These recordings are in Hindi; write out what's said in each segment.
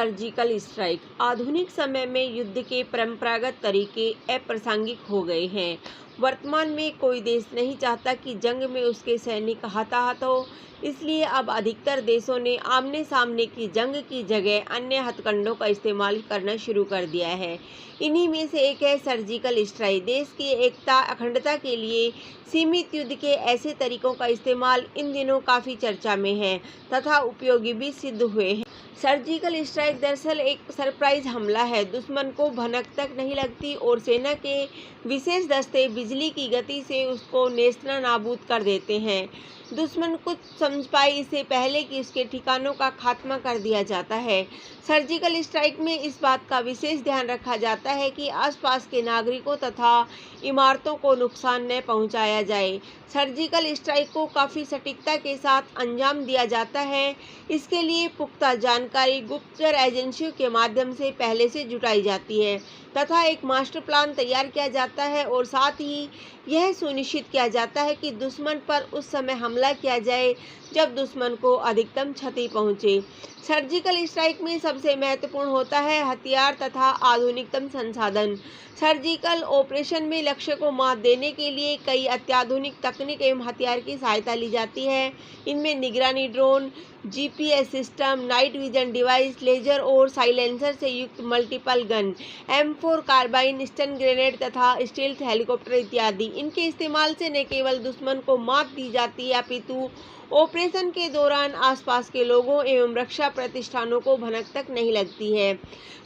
Surgical strike. आधुनिक समय में युद्ध के परंपरागत तरीके अप्रासंगिक हो गए हैं। वर्तमान में कोई देश नहीं चाहता कि जंग में उसके सैनिक हताहत हो, इसलिए अब अधिकतर देशों ने आमने सामने की जंग की जगह अन्य हथकंडों का इस्तेमाल करना शुरू कर दिया है। इन्हीं में से एक है सर्जिकल स्ट्राइक। देश की एकता अखंडता के लिए सीमित युद्ध के ऐसे तरीकों का इस्तेमाल इन दिनों काफ़ी चर्चा में है तथा उपयोगी भी सिद्ध हुए हैं। सर्जिकल स्ट्राइक दरअसल एक सरप्राइज हमला है। दुश्मन को भनक तक नहीं लगती और सेना के विशेष दस्ते बिजली की गति से उसको नेस्तनाबूद कर देते हैं। दुश्मन कुछ समझ पाए इससे पहले कि उसके ठिकानों का खात्मा कर दिया जाता है। सर्जिकल स्ट्राइक में इस बात का विशेष ध्यान रखा जाता है कि आसपास के नागरिकों तथा इमारतों को नुकसान न पहुंचाया जाए। सर्जिकल स्ट्राइक को काफ़ी सटीकता के साथ अंजाम दिया जाता है। इसके लिए पुख्ता जानकारी गुप्तचर एजेंसियों के माध्यम से पहले से जुटाई जाती है तथा एक मास्टर प्लान तैयार किया जाता है और साथ ही यह सुनिश्चित किया जाता है कि दुश्मन पर उस समय हमला किया जाए जब दुश्मन को अधिकतम क्षति पहुंचे। सर्जिकल स्ट्राइक में सबसे महत्वपूर्ण होता है हथियार तथा आधुनिकतम संसाधन। सर्जिकल ऑपरेशन में लक्ष्य को मात देने के लिए कई अत्याधुनिक तकनीक एवं हथियार की सहायता ली जाती है। इनमें निगरानी drone, GPS system, night vision device, laser और साइलेंसर से युक्त multiple gun, M4 carbine, stun grenade तथा स्टील्थ हेलीकॉप्टर इत्यादि। इनके इस्तेमाल से न केवल दुश्मन को मात दी जाती है अपितु ऑपरेशन के दौरान आसपास के लोगों एवं रक्षा प्रतिष्ठानों को भनक तक नहीं लगती है।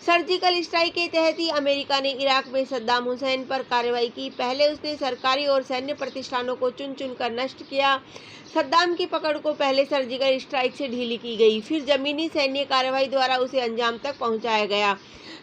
सर्जिकल स्ट्राइक के तहत ही अमेरिका ने इराक में सद्दाम हुसैन पर कार्रवाई की। पहले उसने सरकारी और सैन्य प्रतिष्ठानों को चुन चुन कर नष्ट किया। सद्दाम की पकड़ को पहले सर्जिकल स्ट्राइक से ढीली की गई, फिर जमीनी सैन्य कार्रवाई द्वारा उसे अंजाम तक पहुंचाया गया।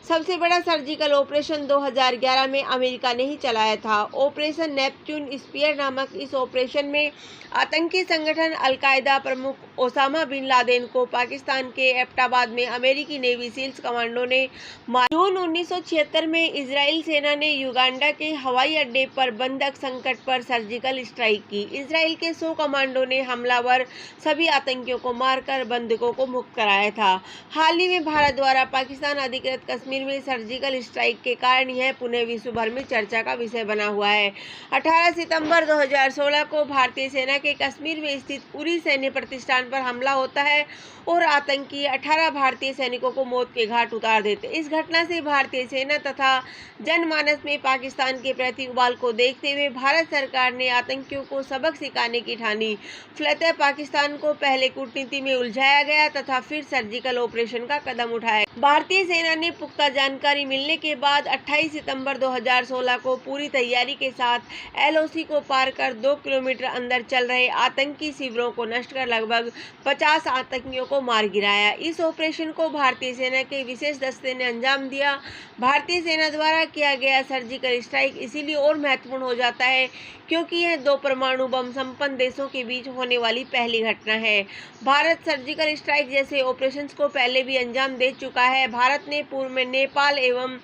सबसे बड़ा सर्जिकल ऑपरेशन 2011 में अमेरिका ने ही चलाया था। ऑपरेशन नेपच्यून स्पीयर नामक इस ऑपरेशन में आतंकी संगठन अल-कायदा प्रमुख ओसामा बिन लादेन को पाकिस्तान के एबटाबाद में अमेरिकी नेवी सील्स कमांडो ने मारा। जून 1976 में इजराइल सेना ने युगांडा के हवाई अड्डे पर बंधक संकट पर सर्जिकल स्ट्राइक की। इजराइल के 100 कमांडो ने हमलावर सभी आतंकियों को मारकर बंधकों को मुक्त कराया था। हाल ही में भारत द्वारा पाकिस्तान अधिकृत कश्मीर में सर्जिकल स्ट्राइक के कारण यह पुनः विश्व भर में चर्चा का विषय बना हुआ है। 18 सितंबर 2016 को भारतीय सेना के कश्मीर में स्थित उरी सैन्य प्रतिष्ठान पर हमला होता है और आतंकी 18 भारतीय सैनिकों को मौत के घाट उतार देते। इस घटना से भारतीय सेना तथा जनमानस में पाकिस्तान के प्रति उबाल को देखते हुए भारत सरकार ने आतंकियों को सबक सिखाने की ठानी। फलतः पाकिस्तान को पहले कूटनीति में उलझाया गया तथा फिर सर्जिकल ऑपरेशन का कदम उठाया। भारतीय सेना ने पुख्ता जानकारी मिलने के बाद 28 सितंबर 2016 को पूरी तैयारी के साथ LOC को पार कर 2 किलोमीटर अंदर चल रहे आतंकी शिविरों को नष्ट कर लगभग 50 आतंकियों को मार गिराया। इस ऑपरेशन को भारतीय सेना के विशेष दस्ते ने अंजाम दिया। भारतीय सेना द्वारा किया गया सर्जिकल स्ट्राइक इसीलिए और महत्वपूर्ण हो जाता है क्योंकि यह 2 परमाणु बम संपन्न देशों के बीच होने वाली पहली घटना है। भारत सर्जिकल स्ट्राइक जैसे ऑपरेशंस को पहले भी अंजाम दे चुका है। भारत ने पूर्व में नेपाल एवं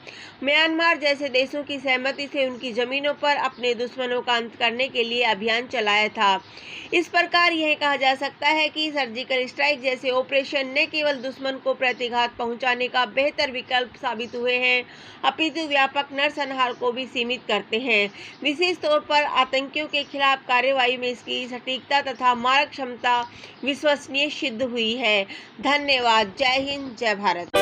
म्यांमार जैसे देशों की सहमति से उनकी जमीनों पर अपने दुश्मनों का अंत करने के लिए अभियान चलाया था। इस प्रकार यह कहा जा सकता है कि सर्जिकल स्ट्राइक जैसे ऑपरेशन न केवल दुश्मन को प्रतिघात पहुंचाने का बेहतर विकल्प साबित हुए हैं अपितु व्यापक नरसंहार को भी सीमित करते हैं। विशेष तौर पर आतंकियों के खिलाफ कार्रवाई में इसकी सटीकता तथा मारक क्षमता विश्वसनीय सिद्ध हुई है। धन्यवाद। जय हिंद, जय भारत।